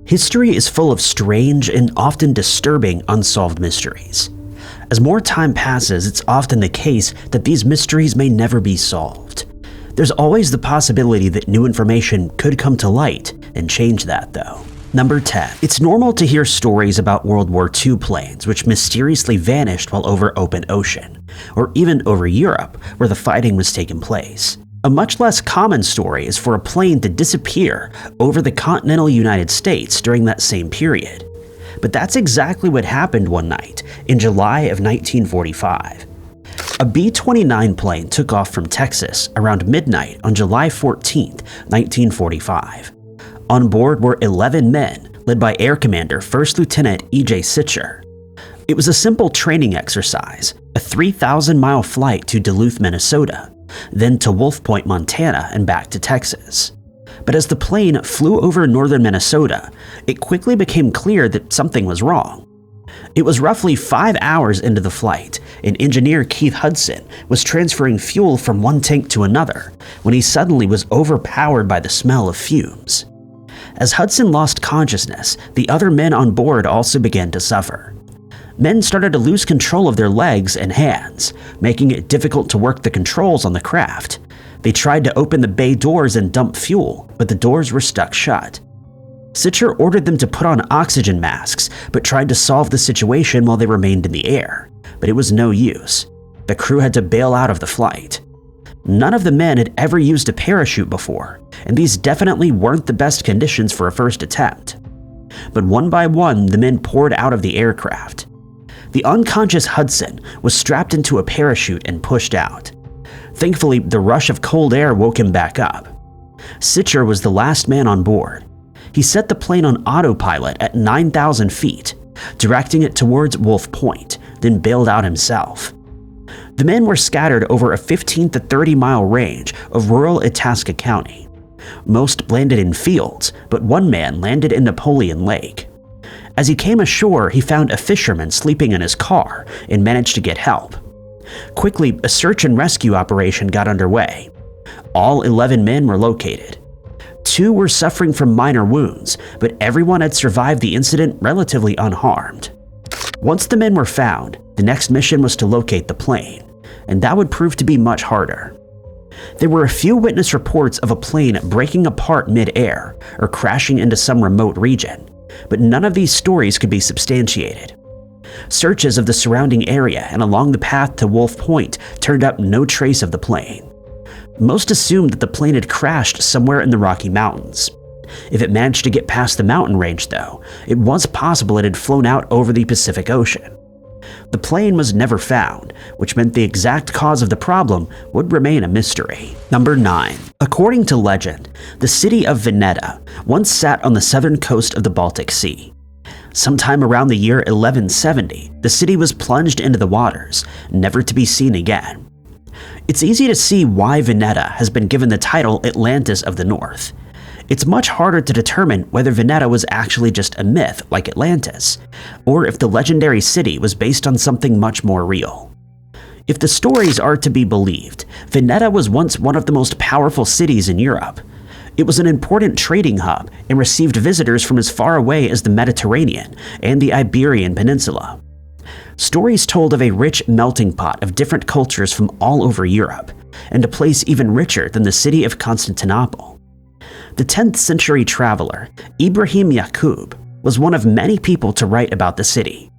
History is full of strange and often disturbing unsolved mysteries. As more time passes, it's often the case that these mysteries may never be solved. There's always the possibility that new information could come to light and change that, though. Number 10. It's normal to hear stories about World War II planes which mysteriously vanished while over open ocean, or even over Europe, where the fighting was taking place. A much less common story is for a plane to disappear over the continental United States during that same period. But that's exactly what happened one night in July of 1945. A B-29 plane took off from Texas around midnight on July 14, 1945. On board were 11 men, led by Air Commander First Lieutenant E.J. Sitcher. It was a simple training exercise, a 3,000-mile flight to Duluth, Minnesota, then to Wolf Point, Montana, and back to Texas. But as the plane flew over northern Minnesota, it quickly became clear that something was wrong. It was roughly 5 hours into the flight, and engineer Keith Hudson was transferring fuel from one tank to another when he suddenly was overpowered by the smell of fumes. As Hudson lost consciousness, the other men on board also began to suffer. Men started to lose control of their legs and hands, making it difficult to work the controls on the craft. They tried to open the bay doors and dump fuel, but the doors were stuck shut. Sitcher ordered them to put on oxygen masks, but tried to solve the situation while they remained in the air, but it was no use. The crew had to bail out of the flight. None of the men had ever used a parachute before, and these definitely weren't the best conditions for a first attempt. But one by one, the men poured out of the aircraft. The unconscious Hudson was strapped into a parachute and pushed out. Thankfully, the rush of cold air woke him back up. Sitcher was the last man on board. He set the plane on autopilot at 9,000 feet, directing it towards Wolf Point, then bailed out himself. The men were scattered over a 15 to 30-mile range of rural Itasca County. Most landed in fields, but one man landed in Napoleon Lake. As he came ashore, he found a fisherman sleeping in his car and managed to get help. Quickly, a search and rescue operation got underway. All 11 men were located. 2 were suffering from minor wounds, but everyone had survived the incident relatively unharmed. Once the men were found, the next mission was to locate the plane, and that would prove to be much harder. There were a few witness reports of a plane breaking apart mid-air or crashing into some remote region, but none of these stories could be substantiated. Searches of the surrounding area and along the path to Wolf Point turned up no trace of the plane. Most assumed that the plane had crashed somewhere in the Rocky Mountains. If it managed to get past the mountain range, though, it was possible it had flown out over the Pacific Ocean. The plane was never found, which meant the exact cause of the problem would remain a mystery. Number 9. According to legend, the city of Vineta once sat on the southern coast of the Baltic Sea. Sometime around the year 1170, the city was plunged into the waters, never to be seen again. It's easy to see why Vineta has been given the title Atlantis of the North. It's much harder to determine whether Vineta was actually just a myth like Atlantis, or if the legendary city was based on something much more real. If the stories are to be believed, Vineta was once one of the most powerful cities in Europe. It was an important trading hub and received visitors from as far away as the Mediterranean and the Iberian Peninsula. Stories told of a rich melting pot of different cultures from all over Europe, and a place even richer than the city of Constantinople. The 10th century traveler, Ibrahim Yaqub, was one of many people to write about the city.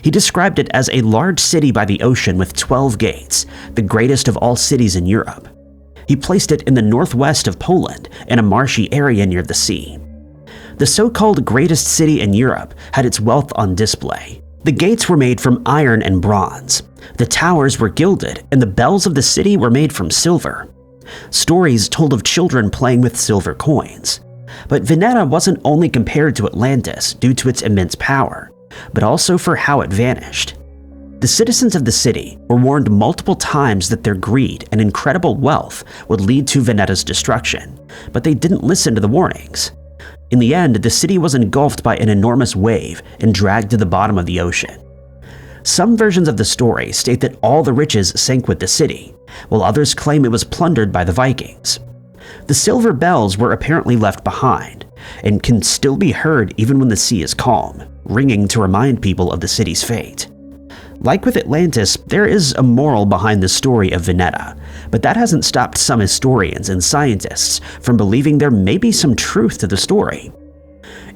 He described it as a large city by the ocean with 12 gates, the greatest of all cities in Europe. He placed it in the northwest of Poland, in a marshy area near the sea. The so-called greatest city in Europe had its wealth on display. The gates were made from iron and bronze. The towers were gilded, and the bells of the city were made from silver. Stories told of children playing with silver coins. But Vineta wasn't only compared to Atlantis due to its immense power, but also for how it vanished. The citizens of the city were warned multiple times that their greed and incredible wealth would lead to Vineta's destruction, but they didn't listen to the warnings. In the end, the city was engulfed by an enormous wave and dragged to the bottom of the ocean. Some versions of the story state that all the riches sank with the city, while others claim it was plundered by the Vikings. The silver bells were apparently left behind, and can still be heard even when the sea is calm, ringing to remind people of the city's fate. Like with Atlantis, there is a moral behind the story of Vineta, but that hasn't stopped some historians and scientists from believing there may be some truth to the story.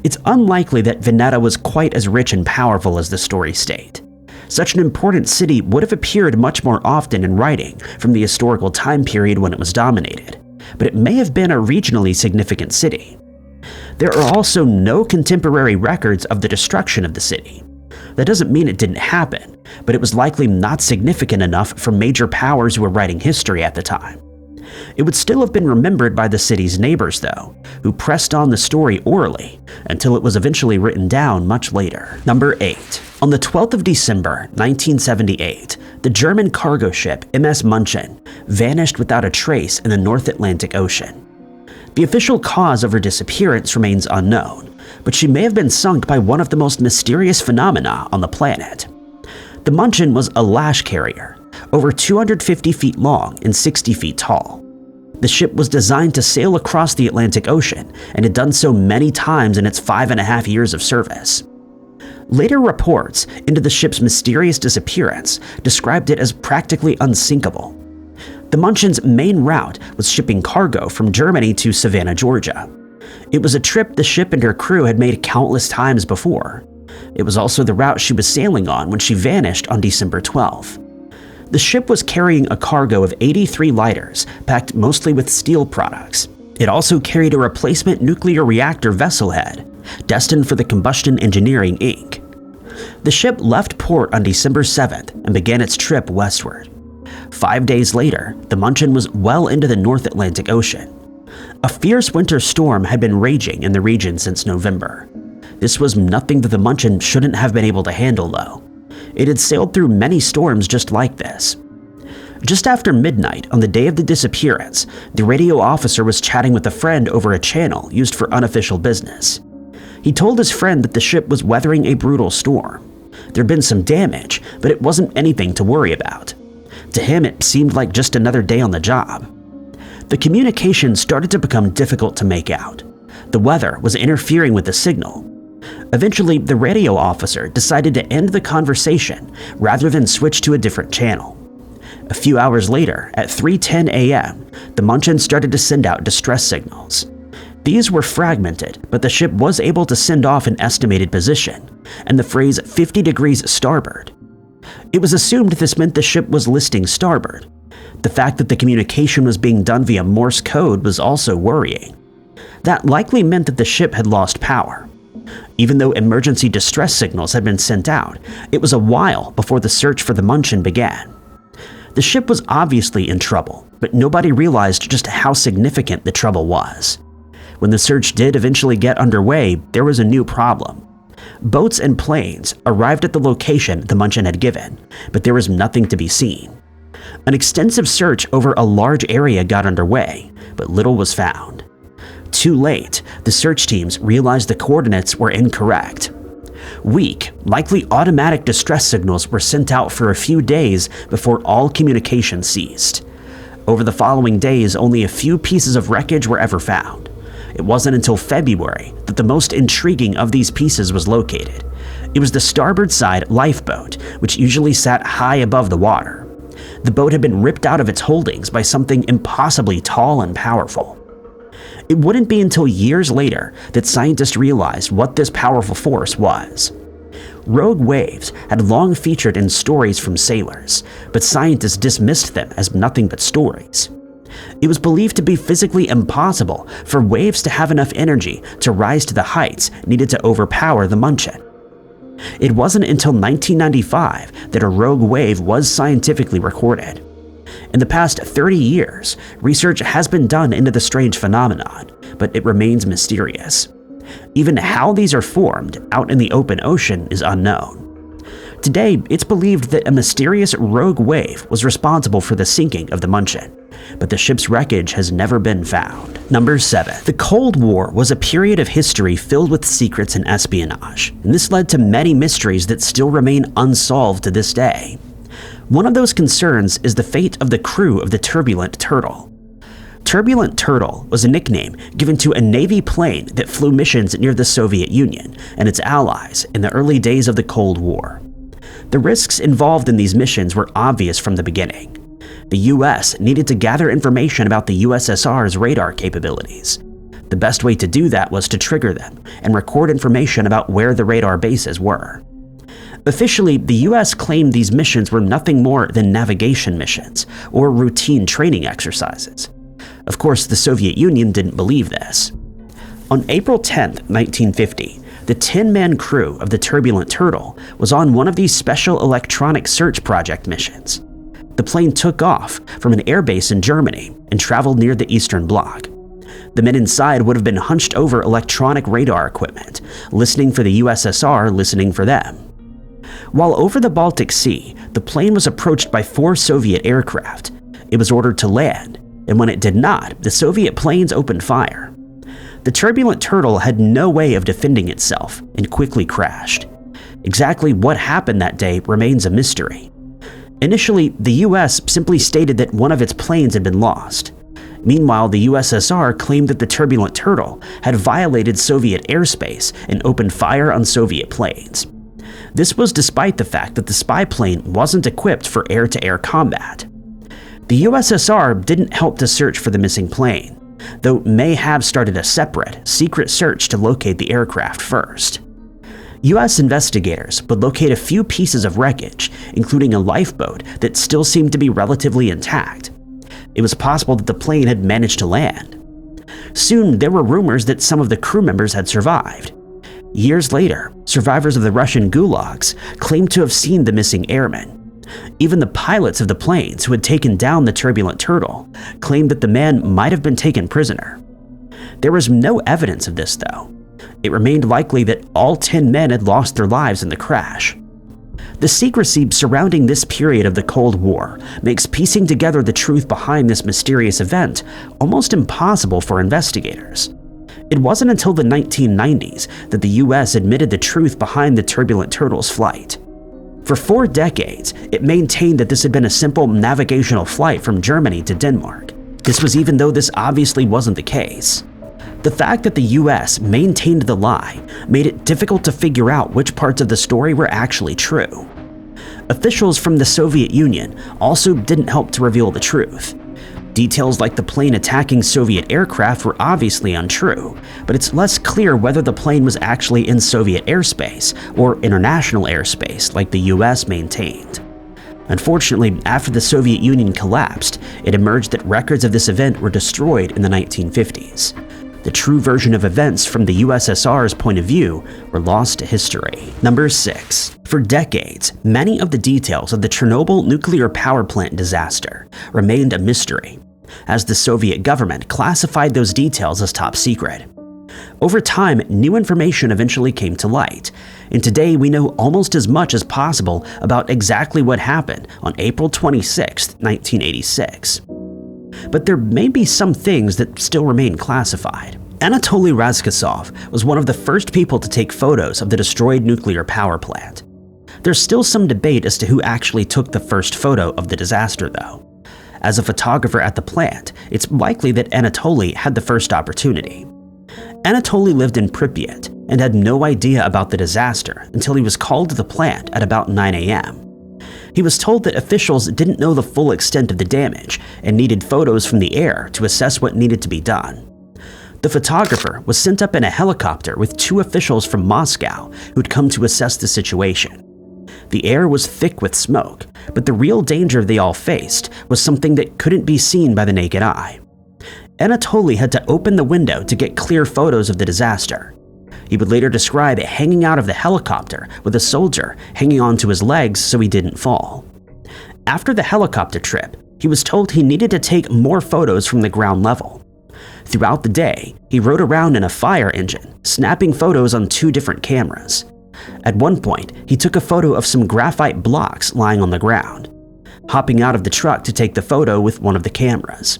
It's unlikely that Vineta was quite as rich and powerful as the stories state. Such an important city would have appeared much more often in writing from the historical time period when it was dominated, but it may have been a regionally significant city. There are also no contemporary records of the destruction of the city. That doesn't mean it didn't happen, but it was likely not significant enough for major powers who were writing history at the time. It would still have been remembered by the city's neighbors, though, who pressed on the story orally until it was eventually written down much later. Number 8. On the 12th of December, 1978, the German cargo ship MS Munchen vanished without a trace in the North Atlantic Ocean. The official cause of her disappearance remains unknown, but she may have been sunk by one of the most mysterious phenomena on the planet. The Munchen was a lash carrier, over 250 feet long and 60 feet tall. The ship was designed to sail across the Atlantic Ocean and had done so many times in its 5.5 years of service. Later reports into the ship's mysterious disappearance described it as practically unsinkable. The Munchen's main route was shipping cargo from Germany to Savannah, Georgia. It was a trip the ship and her crew had made countless times before. It was also the route she was sailing on when she vanished on December 12th. The ship was carrying a cargo of 83 lighters, packed mostly with steel products. It also carried a replacement nuclear reactor vessel head, destined for the Combustion Engineering Inc. The ship left port on December 7th and began its trip westward. 5 days later, the Munchen was well into the North Atlantic Ocean. A fierce winter storm had been raging in the region since November. This was nothing that the Munchen shouldn't have been able to handle, though. It had sailed through many storms just like this. Just after midnight on the day of the disappearance, the radio officer was chatting with a friend over a channel used for unofficial business. He told his friend that the ship was weathering a brutal storm. There'd been some damage, but it wasn't anything to worry about. To him, it seemed like just another day on the job. The communication started to become difficult to make out. The weather was interfering with the signal. Eventually, the radio officer decided to end the conversation rather than switch to a different channel. A few hours later, at 3:10 a.m., the Munchen started to send out distress signals. These were fragmented, but the ship was able to send off an estimated position, and the phrase 50 degrees starboard. It was assumed this meant the ship was listing starboard. The fact that the communication was being done via Morse code was also worrying. That likely meant that the ship had lost power. Even though emergency distress signals had been sent out, it was a while before the search for the Munchen began. The ship was obviously in trouble, but nobody realized just how significant the trouble was. When the search did eventually get underway, there was a new problem. Boats and planes arrived at the location the Munchen had given, but there was nothing to be seen. An extensive search over a large area got underway, but little was found. Too late, the search teams realized the coordinates were incorrect. Weak, likely automatic distress signals were sent out for a few days before all communication ceased. Over the following days, only a few pieces of wreckage were ever found. It wasn't until February that the most intriguing of these pieces was located. It was the starboard side lifeboat, which usually sat high above the water. The boat had been ripped out of its holdings by something impossibly tall and powerful. It wouldn't be until years later that scientists realized what this powerful force was. Rogue waves had long featured in stories from sailors, but scientists dismissed them as nothing but stories. It was believed to be physically impossible for waves to have enough energy to rise to the heights needed to overpower the Munchen. It wasn't until 1995 that a rogue wave was scientifically recorded. In the past 30 years, research has been done into the strange phenomenon, but it remains mysterious. Even how these are formed out in the open ocean is unknown. Today, it's believed that a mysterious rogue wave was responsible for the sinking of the Munchen, but the ship's wreckage has never been found. Number 7. The Cold War was a period of history filled with secrets and espionage, and this led to many mysteries that still remain unsolved to this day. One of those concerns is the fate of the crew of the turbulent Turtle. Turbulent Turtle was a nickname given to a Navy plane that flew missions near the Soviet Union and its allies in the early days of the Cold War. The risks involved in these missions were obvious from the beginning. The US needed to gather information about the USSR's radar capabilities. The best way to do that was to trigger them and record information about where the radar bases were. Officially, the US claimed these missions were nothing more than navigation missions or routine training exercises. Of course, the Soviet Union didn't believe this. On April 10, 1950, the 10-man crew of the Turbulent Turtle was on one of these special electronic search project missions. The plane took off from an airbase in Germany and traveled near the Eastern Bloc. The men inside would have been hunched over electronic radar equipment, listening for the USSR listening for them. While over the Baltic Sea, the plane was approached by 4 Soviet aircraft. It was ordered to land, and when it did not, the Soviet planes opened fire. The Turbulent Turtle had no way of defending itself and quickly crashed. Exactly what happened that day remains a mystery. Initially, the US simply stated that one of its planes had been lost. Meanwhile, the USSR claimed that the Turbulent Turtle had violated Soviet airspace and opened fire on Soviet planes. This was despite the fact that the spy plane wasn't equipped for air-to-air combat. The USSR didn't help to search for the missing plane, though may have started a separate, secret search to locate the aircraft first. US investigators would locate a few pieces of wreckage, including a lifeboat that still seemed to be relatively intact. It was possible that the plane had managed to land. Soon, there were rumors that some of the crew members had survived. Years later, survivors of the Russian gulags claimed to have seen the missing airmen. Even the pilots of the planes who had taken down the Turbulent Turtle claimed that the man might have been taken prisoner. There was no evidence of this, though. It remained likely that all 10 men had lost their lives in the crash. The secrecy surrounding this period of the Cold War makes piecing together the truth behind this mysterious event almost impossible for investigators. It wasn't until the 1990s that the US admitted the truth behind the Turbulent Turtle's flight. For 4 decades, it maintained that this had been a simple navigational flight from Germany to Denmark. This was even though this obviously wasn't the case. The fact that the US maintained the lie made it difficult to figure out which parts of the story were actually true. Officials from the Soviet Union also didn't help to reveal the truth. Details like the plane attacking Soviet aircraft were obviously untrue, but it's less clear whether the plane was actually in Soviet airspace or international airspace like the US maintained. Unfortunately, after the Soviet Union collapsed, it emerged that records of this event were destroyed in the 1950s. The true version of events from the USSR's point of view were lost to history. Number 6. For decades, many of the details of the Chernobyl nuclear power plant disaster remained a mystery, as the Soviet government classified those details as top secret. Over time, new information eventually came to light, and today we know almost as much as possible about exactly what happened on April 26, 1986. But there may be some things that still remain classified. Anatoly Razkasov was one of the first people to take photos of the destroyed nuclear power plant. There's still some debate as to who actually took the first photo of the disaster, though. As a photographer at the plant, it's likely that Anatoly had the first opportunity. Anatoly lived in Pripyat and had no idea about the disaster until he was called to the plant at about 9 a.m. He was told that officials didn't know the full extent of the damage and needed photos from the air to assess what needed to be done. The photographer was sent up in a helicopter with 2 officials from Moscow who'd come to assess the situation. The air was thick with smoke, but the real danger they all faced was something that couldn't be seen by the naked eye. Anatoly had to open the window to get clear photos of the disaster. He would later describe hanging out of the helicopter with a soldier hanging onto his legs so he didn't fall. After the helicopter trip, he was told he needed to take more photos from the ground level. Throughout the day, he rode around in a fire engine, snapping photos on 2 different cameras. At one point, he took a photo of some graphite blocks lying on the ground, hopping out of the truck to take the photo with one of the cameras.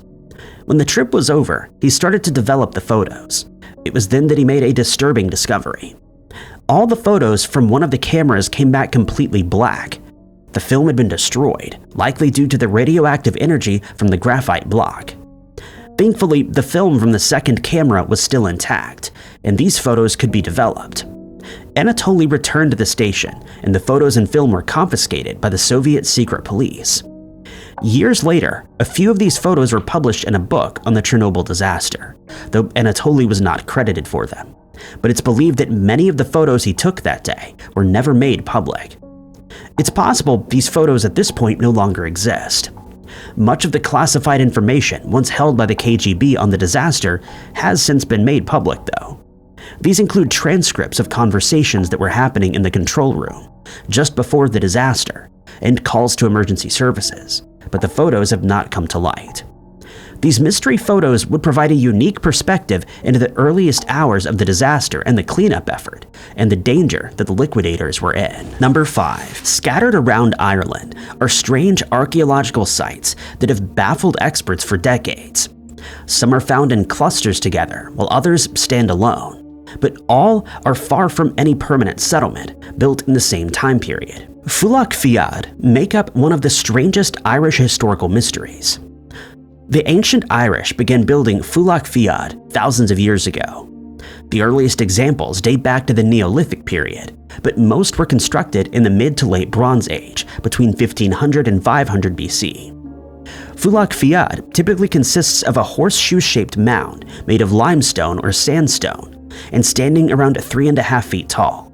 When the trip was over, he started to develop the photos. It was then that he made a disturbing discovery. All the photos from one of the cameras came back completely black. The film had been destroyed, likely due to the radioactive energy from the graphite block. Thankfully, the film from the second camera was still intact, and these photos could be developed. Anatoly returned to the station, and the photos and film were confiscated by the Soviet secret police. Years later, a few of these photos were published in a book on the Chernobyl disaster, though Anatoly was not credited for them. But it's believed that many of the photos he took that day were never made public. It's possible these photos at this point no longer exist. Much of the classified information once held by the KGB on the disaster has since been made public, though. These include transcripts of conversations that were happening in the control room just before the disaster and calls to emergency services, but the photos have not come to light. These mystery photos would provide a unique perspective into the earliest hours of the disaster and the cleanup effort, and the danger that the liquidators were in. Number 5. Scattered around Ireland are strange archaeological sites that have baffled experts for decades. Some are found in clusters together, while others stand alone, but all are far from any permanent settlement built in the same time period. Fulacht Fiad make up one of the strangest Irish historical mysteries. The ancient Irish began building Fulacht Fiad thousands of years ago. The earliest examples date back to the Neolithic period, but most were constructed in the mid to late Bronze Age, between 1500 and 500 BC. Fulacht Fiad typically consists of a horseshoe-shaped mound made of limestone or sandstone and standing around 3.5 feet tall.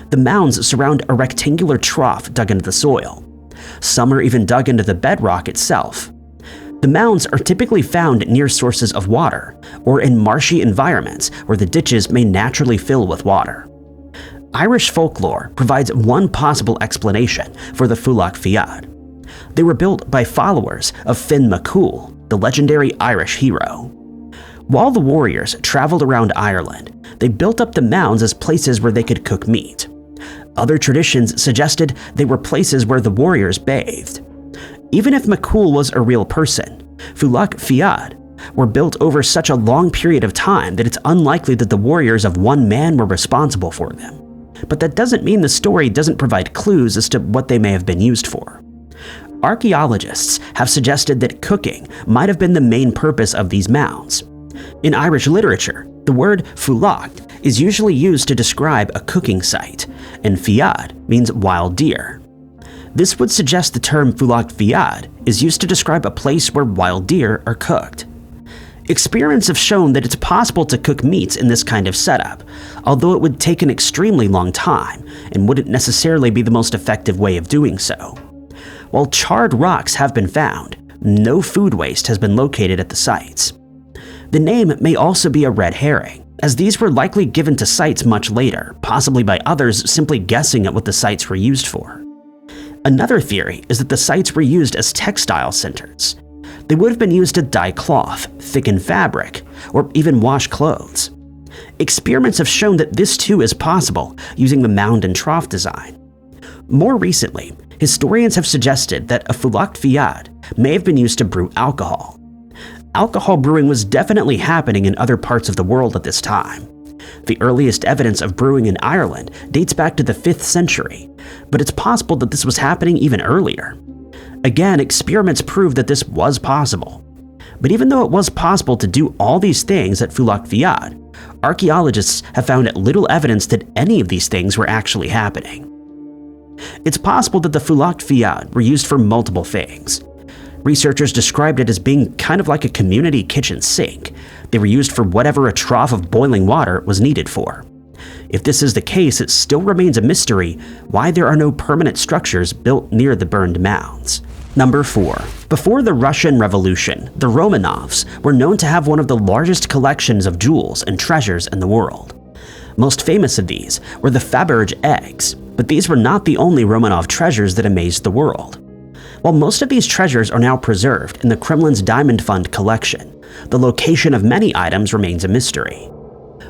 The mounds surround a rectangular trough dug into the soil. Some are even dug into the bedrock itself. The mounds are typically found near sources of water or in marshy environments where the ditches may naturally fill with water. Irish folklore provides one possible explanation for the Fulacht Fiad. They were built by followers of Finn McCool, the legendary Irish hero. While the warriors traveled around Ireland, they built up the mounds as places where they could cook meat. Other traditions suggested they were places where the warriors bathed. Even if McCool was a real person, Fulacht Fiad were built over such a long period of time that it's unlikely that the warriors of one man were responsible for them. But that doesn't mean the story doesn't provide clues as to what they may have been used for. Archaeologists have suggested that cooking might have been the main purpose of these mounds. In Irish literature, the word Fulacht is usually used to describe a cooking site, and Fiad means wild deer. This would suggest the term Fulacht Fiad is used to describe a place where wild deer are cooked. Experiments have shown that it's possible to cook meats in this kind of setup, although it would take an extremely long time and wouldn't necessarily be the most effective way of doing so. While charred rocks have been found, no food waste has been located at the sites. The name may also be a red herring, as these were likely given to sites much later, possibly by others simply guessing at what the sites were used for. Another theory is that the sites were used as textile centers. They would have been used to dye cloth, thicken fabric, or even wash clothes. Experiments have shown that this too is possible using the mound and trough design. More recently, historians have suggested that a Fulacht Fiad may have been used to brew alcohol. Alcohol brewing was definitely happening in other parts of the world at this time. The earliest evidence of brewing in Ireland dates back to the 5th century, but it's possible that this was happening even earlier. Again, experiments prove that this was possible. But even though it was possible to do all these things at Fulacht Fiad, archaeologists have found little evidence that any of these things were actually happening. It's possible that the Fulacht Fiad were used for multiple things. Researchers described it as being kind of like a community kitchen sink. They were used for whatever a trough of boiling water was needed for. If this is the case, it still remains a mystery why there are no permanent structures built near the burned mounds. Number 4. Before the Russian Revolution, the Romanovs were known to have one of the largest collections of jewels and treasures in the world. Most famous of these were the Faberge eggs, but these were not the only Romanov treasures that amazed the world. While most of these treasures are now preserved in the Kremlin's Diamond Fund collection, the location of many items remains a mystery.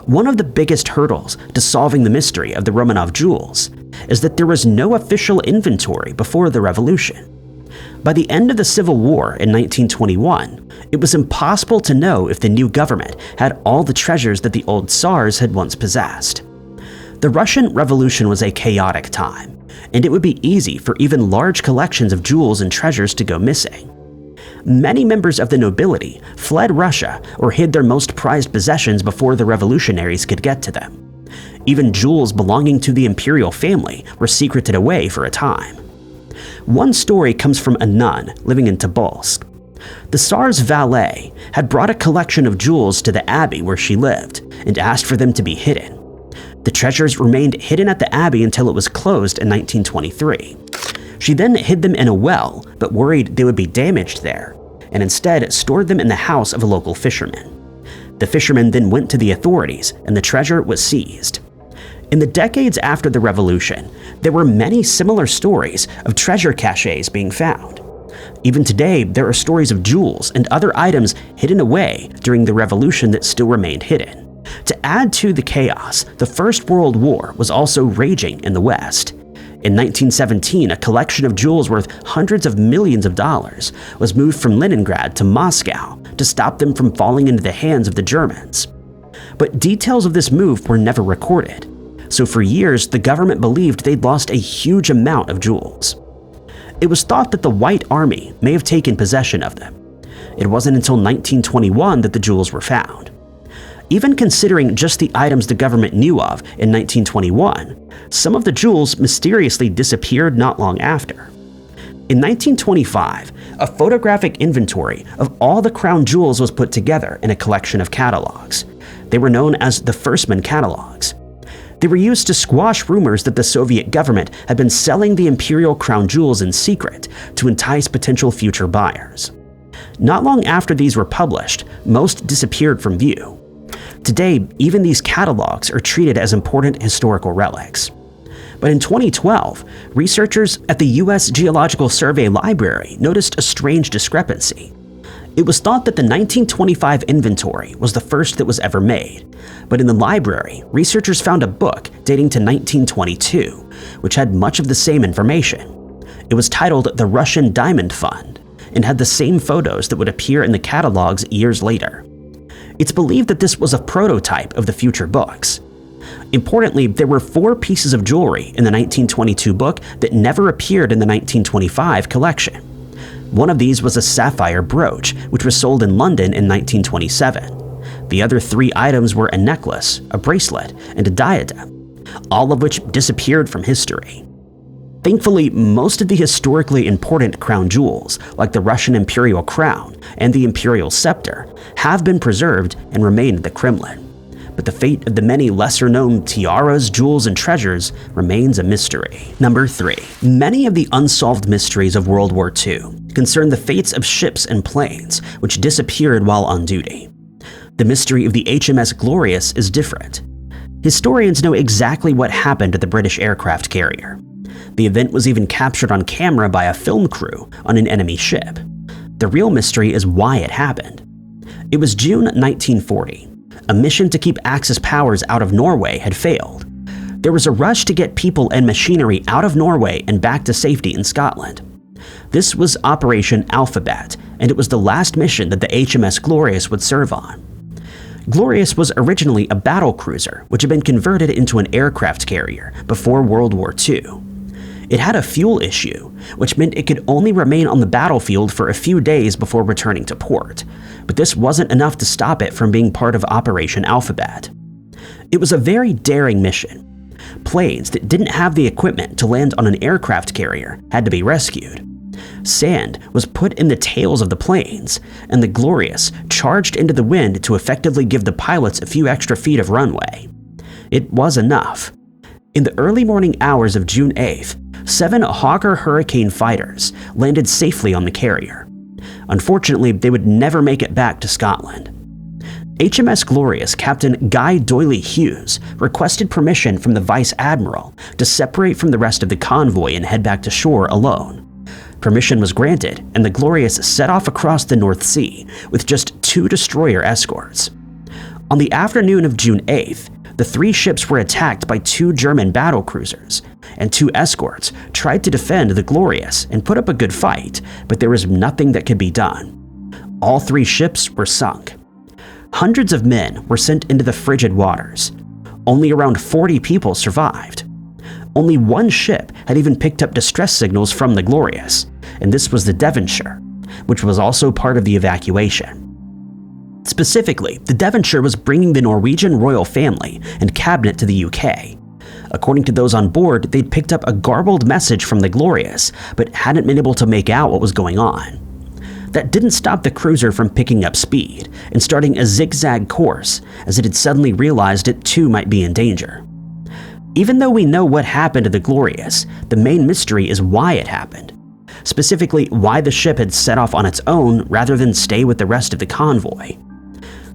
One of the biggest hurdles to solving the mystery of the Romanov jewels is that there was no official inventory before the revolution. By the end of the Civil War in 1921, it was impossible to know if the new government had all the treasures that the old Tsars had once possessed. The Russian Revolution was a chaotic time, and it would be easy for even large collections of jewels and treasures to go missing. Many members of the nobility fled Russia or hid their most prized possessions before the revolutionaries could get to them. Even jewels belonging to the imperial family were secreted away for a time. One story comes from a nun living in Tobolsk. The Tsar's valet had brought a collection of jewels to the abbey where she lived and asked for them to be hidden. The treasures remained hidden at the abbey until it was closed in 1923. She then hid them in a well, but worried they would be damaged there, and instead stored them in the house of a local fisherman. The fisherman then went to the authorities, and the treasure was seized. In the decades after the revolution, there were many similar stories of treasure caches being found. Even today, there are stories of jewels and other items hidden away during the revolution that still remained hidden. To add to the chaos, the First World War was also raging in the West. In 1917, a collection of jewels worth hundreds of millions of dollars was moved from Leningrad to Moscow to stop them from falling into the hands of the Germans. But details of this move were never recorded, so for years the government believed they'd lost a huge amount of jewels. It was thought that the White Army may have taken possession of them. It wasn't until 1921 that the jewels were found. Even considering just the items the government knew of in 1921, some of the jewels mysteriously disappeared not long after. In 1925, a photographic inventory of all the crown jewels was put together in a collection of catalogs. They were known as the Firstman catalogs. They were used to squash rumors that the Soviet government had been selling the imperial crown jewels in secret to entice potential future buyers. Not long after these were published, most disappeared from view. Today, even these catalogs are treated as important historical relics. But in 2012, researchers at the U.S. Geological Survey Library noticed a strange discrepancy. It was thought that the 1925 inventory was the first that was ever made, but in the library, researchers found a book dating to 1922, which had much of the same information. It was titled The Russian Diamond Fund and had the same photos that would appear in the catalogs years later. It's believed that this was a prototype of the future books. Importantly, there were 4 pieces of jewelry in the 1922 book that never appeared in the 1925 collection. One of these was a sapphire brooch, which was sold in London in 1927. The other 3 items were a necklace, a bracelet, and a diadem, all of which disappeared from history. Thankfully, most of the historically important crown jewels, like the Russian imperial crown and the imperial scepter, have been preserved and remain at the Kremlin. But the fate of the many lesser-known tiaras, jewels, and treasures remains a mystery. Number 3. Many of the unsolved mysteries of World War II concern the fates of ships and planes which disappeared while on duty. The mystery of the HMS Glorious is different. Historians know exactly what happened to the British aircraft carrier. The event was even captured on camera by a film crew on an enemy ship. The real mystery is why it happened. It was June 1940. A mission to keep Axis powers out of Norway had failed. There was a rush to get people and machinery out of Norway and back to safety in Scotland. This was Operation Alphabet, and it was the last mission that the HMS Glorious would serve on. Glorious was originally a battle cruiser, which had been converted into an aircraft carrier before World War II. It had a fuel issue, which meant it could only remain on the battlefield for a few days before returning to port, but this wasn't enough to stop it from being part of Operation Alphabet. It was a very daring mission. Planes that didn't have the equipment to land on an aircraft carrier had to be rescued. Sand was put in the tails of the planes, and the Glorious charged into the wind to effectively give the pilots a few extra feet of runway. It was enough. In the early morning hours of June 8th, 7 Hawker Hurricane fighters landed safely on the carrier. Unfortunately, they would never make it back to Scotland. HMS Glorious Captain Guy Doyley Hughes requested permission from the Vice Admiral to separate from the rest of the convoy and head back to shore alone. Permission was granted, and the Glorious set off across the North Sea with just 2 destroyer escorts. On the afternoon of June 8th, the 3 ships were attacked by 2 German battle cruisers, and 2 escorts tried to defend the Glorious and put up a good fight, but there was nothing that could be done. All 3 ships were sunk. Hundreds of men were sent into the frigid waters. Only around 40 people survived. Only 1 ship had even picked up distress signals from the Glorious, and this was the Devonshire. which was also part of the evacuation. Specifically, the Devonshire was bringing the Norwegian royal family and cabinet to the UK. According to those on board, they'd picked up a garbled message from the Glorious, but hadn't been able to make out what was going on. That didn't stop the cruiser from picking up speed and starting a zigzag course, as it had suddenly realized it too might be in danger. Even though we know what happened to the Glorious, the main mystery is why it happened. Specifically, why the ship had set off on its own rather than stay with the rest of the convoy.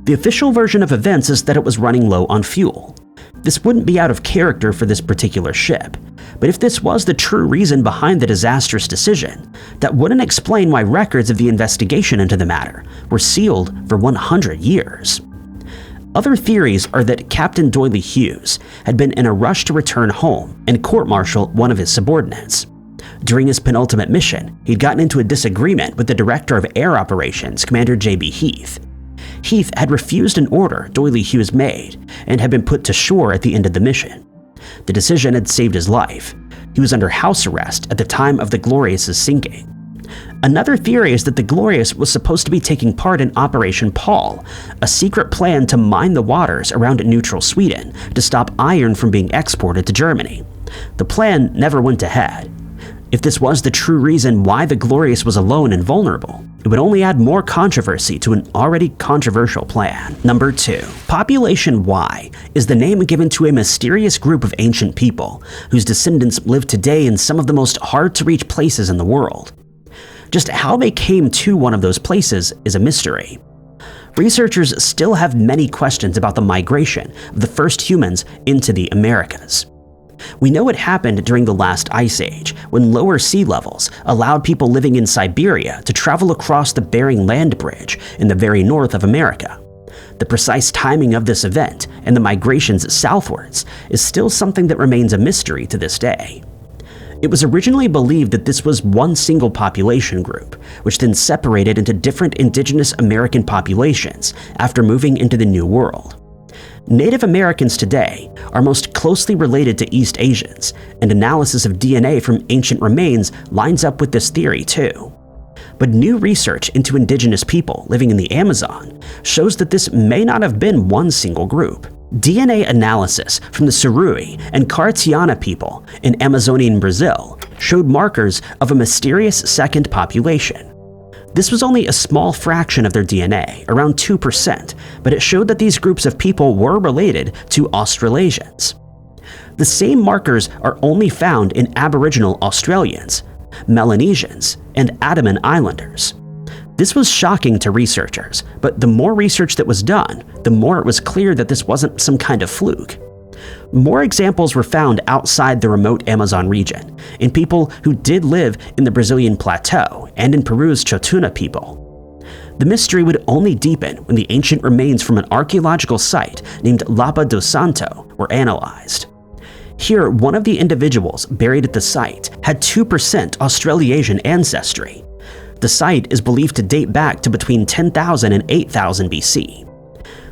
The official version of events is that it was running low on fuel. This wouldn't be out of character for this particular ship, but if this was the true reason behind the disastrous decision, that wouldn't explain why records of the investigation into the matter were sealed for 100 years. Other theories are that Captain Doyley Hughes had been in a rush to return home and court-martial one of his subordinates. During his penultimate mission, he'd gotten into a disagreement with the Director of Air Operations, Commander J.B. Heath. Heath had refused an order Doyley Hughes made and had been put to shore at the end of the mission. The decision had saved his life. He was under house arrest at the time of the Glorious's sinking. Another theory is that the Glorious was supposed to be taking part in Operation Paul, a secret plan to mine the waters around neutral Sweden to stop iron from being exported to Germany. The plan never went ahead. If this was the true reason why the Glorious was alone and vulnerable, it would only add more controversy to an already controversial plan. Number 2. Population Y is the name given to a mysterious group of ancient people whose descendants live today in some of the most hard-to-reach places in the world. Just how they came to one of those places is a mystery. Researchers still have many questions about the migration of the first humans into the Americas. We know it happened during the last ice age, when lower sea levels allowed people living in Siberia to travel across the Bering Land Bridge in the very north of America. The precise timing of this event and the migrations southwards is still something that remains a mystery to this day. It was originally believed that this was one single population group, which then separated into different indigenous American populations after moving into the New World. Native Americans today are most closely related to East Asians, and analysis of DNA from ancient remains lines up with this theory too. But new research into indigenous people living in the Amazon shows that this may not have been one single group. DNA analysis from the Surui and Cartiana people in Amazonian Brazil showed markers of a mysterious second population. This was only a small fraction of their DNA, around 2%, but it showed that these groups of people were related to Australasians. The same markers are only found in Aboriginal Australians, Melanesians, and Andaman Islanders. This was shocking to researchers, but the more research that was done, the more it was clear that this wasn't some kind of fluke. More examples were found outside the remote Amazon region, in people who did live in the Brazilian plateau and in Peru's Chotuna people. The mystery would only deepen when the ancient remains from an archaeological site named Lapa do Santo were analyzed. Here, one of the individuals buried at the site had 2% Australasian ancestry. The site is believed to date back to between 10,000 and 8,000 BC.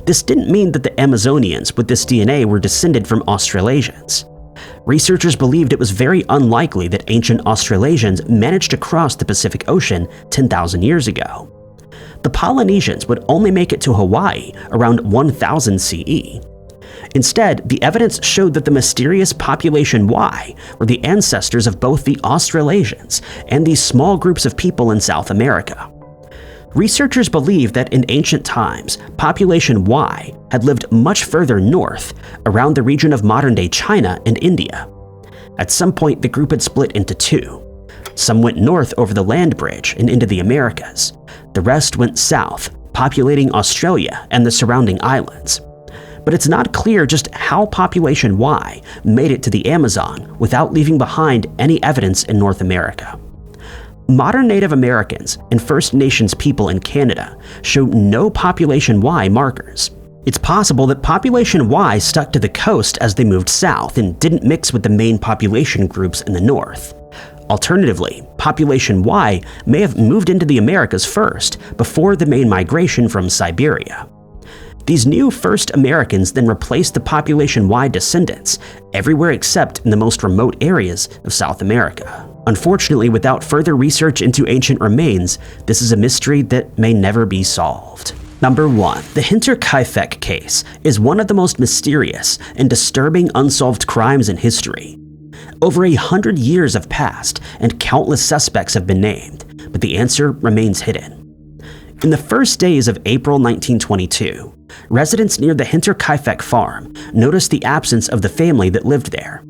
This didn't mean that the Amazonians with this DNA were descended from Australasians. Researchers believed it was very unlikely that ancient Australasians managed to cross the Pacific Ocean 10,000 years ago. The Polynesians would only make it to Hawaii around 1000 CE. Instead, the evidence showed that the mysterious population Y were the ancestors of both the Australasians and these small groups of people in South America. Researchers believe that in ancient times, population Y had lived much further north, around the region of modern-day China and India. At some point, the group had split into two. Some went north over the land bridge and into the Americas. The rest went south, populating Australia and the surrounding islands. But it's not clear just how population Y made it to the Amazon without leaving behind any evidence in North America. Modern Native Americans and First Nations people in Canada show no population Y markers. It's possible that population Y stuck to the coast as they moved south and didn't mix with the main population groups in the north. Alternatively, population Y may have moved into the Americas first, before the main migration from Siberia. These new first Americans then replaced the population Y descendants everywhere except in the most remote areas of South America. Unfortunately, without further research into ancient remains, this is a mystery that may never be solved. Number 1. The Hinterkaifeck case is one of the most mysterious and disturbing unsolved crimes in history. Over 100 years have passed and countless suspects have been named, but the answer remains hidden. In the first days of April 1922, residents near the Hinterkaifeck farm noticed the absence of the family that lived there.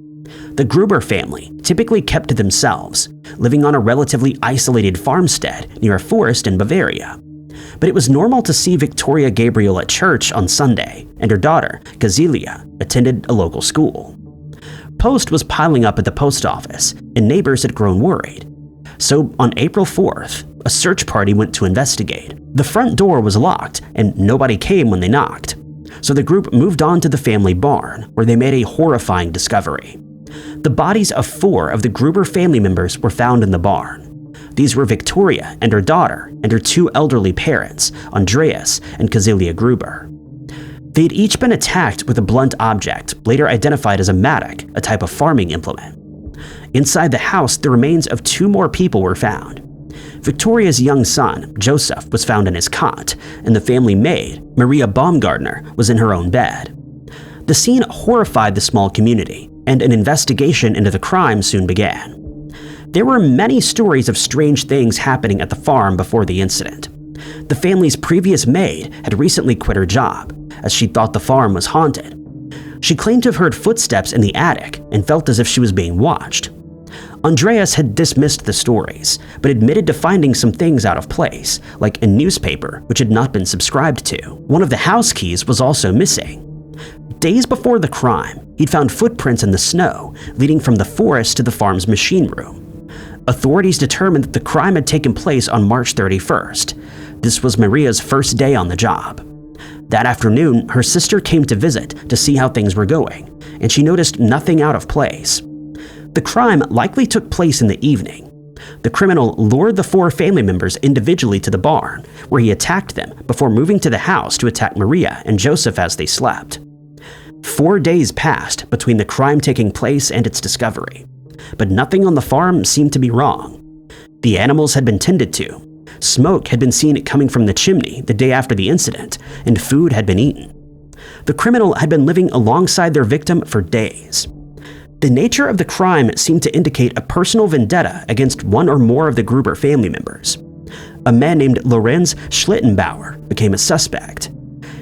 The Gruber family typically kept to themselves, living on a relatively isolated farmstead near a forest in Bavaria. But it was normal to see Victoria Gabriel at church on Sunday, and her daughter, Gazelia, attended a local school. Post was piling up at the post office, and neighbors had grown worried. So on April 4th, a search party went to investigate. The front door was locked, and nobody came when they knocked. So the group moved on to the family barn, where they made a horrifying discovery. The bodies of 4 of the Gruber family members were found in the barn. These were Victoria and her daughter and her 2 elderly parents, Andreas and Gazelia Gruber. They'd each been attacked with a blunt object, later identified as a mattock, a type of farming implement. Inside the house, the remains of 2 more people were found. Victoria's young son, Joseph, was found in his cot, and the family maid, Maria Baumgartner, was in her own bed. The scene horrified the small community, and an investigation into the crime soon began. There were many stories of strange things happening at the farm before the incident. The family's previous maid had recently quit her job, as she thought the farm was haunted. She claimed to have heard footsteps in the attic and felt as if she was being watched. Andreas had dismissed the stories, but admitted to finding some things out of place, like a newspaper which had not been subscribed to. One of the house keys was also missing. Days before the crime, he'd found footprints in the snow leading from the forest to the farm's machine room. Authorities determined that the crime had taken place on March 31st. This was Maria's first day on the job. That afternoon, her sister came to visit to see how things were going, and she noticed nothing out of place. The crime likely took place in the evening. The criminal lured the 4 family members individually to the barn, where he attacked them before moving to the house to attack Maria and Joseph as they slept. 4 days passed between the crime taking place and its discovery, but nothing on the farm seemed to be wrong. The animals had been tended to, smoke had been seen coming from the chimney the day after the incident, and food had been eaten. The criminal had been living alongside their victim for days. The nature of the crime seemed to indicate a personal vendetta against one or more of the Gruber family members. A man named Lorenz Schlittenbauer became a suspect.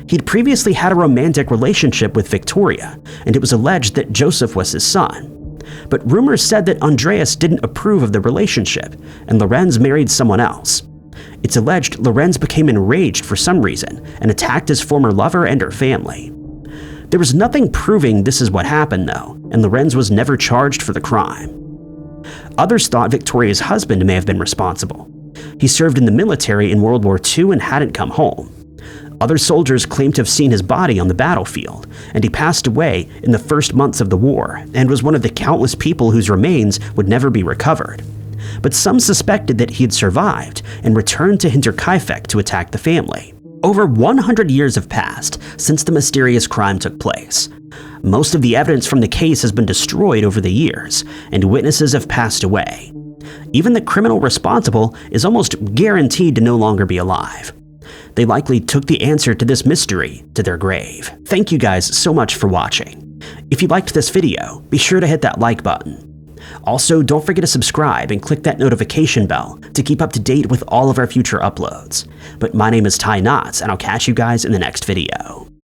He'd previously had a romantic relationship with Victoria, and it was alleged that Joseph was his son. But rumors said that Andreas didn't approve of the relationship, and Lorenz married someone else. It's alleged Lorenz became enraged for some reason and attacked his former lover and her family. There was nothing proving this is what happened, though, and Lorenz was never charged for the crime. Others thought Victoria's husband may have been responsible. He served in the military in World War II and hadn't come home. Other soldiers claimed to have seen his body on the battlefield, and he passed away in the first months of the war and was one of the countless people whose remains would never be recovered. But some suspected that he had survived and returned to Hinterkaifeck to attack the family. Over 100 years have passed since the mysterious crime took place. Most of the evidence from the case has been destroyed over the years, and witnesses have passed away. Even the criminal responsible is almost guaranteed to no longer be alive. They likely took the answer to this mystery to their grave. Thank you guys so much for watching. If you liked this video, be sure to hit that like button. Also, don't forget to subscribe and click that notification bell to keep up to date with all of our future uploads. But my name is Ty Knotts, and I'll catch you guys in the next video.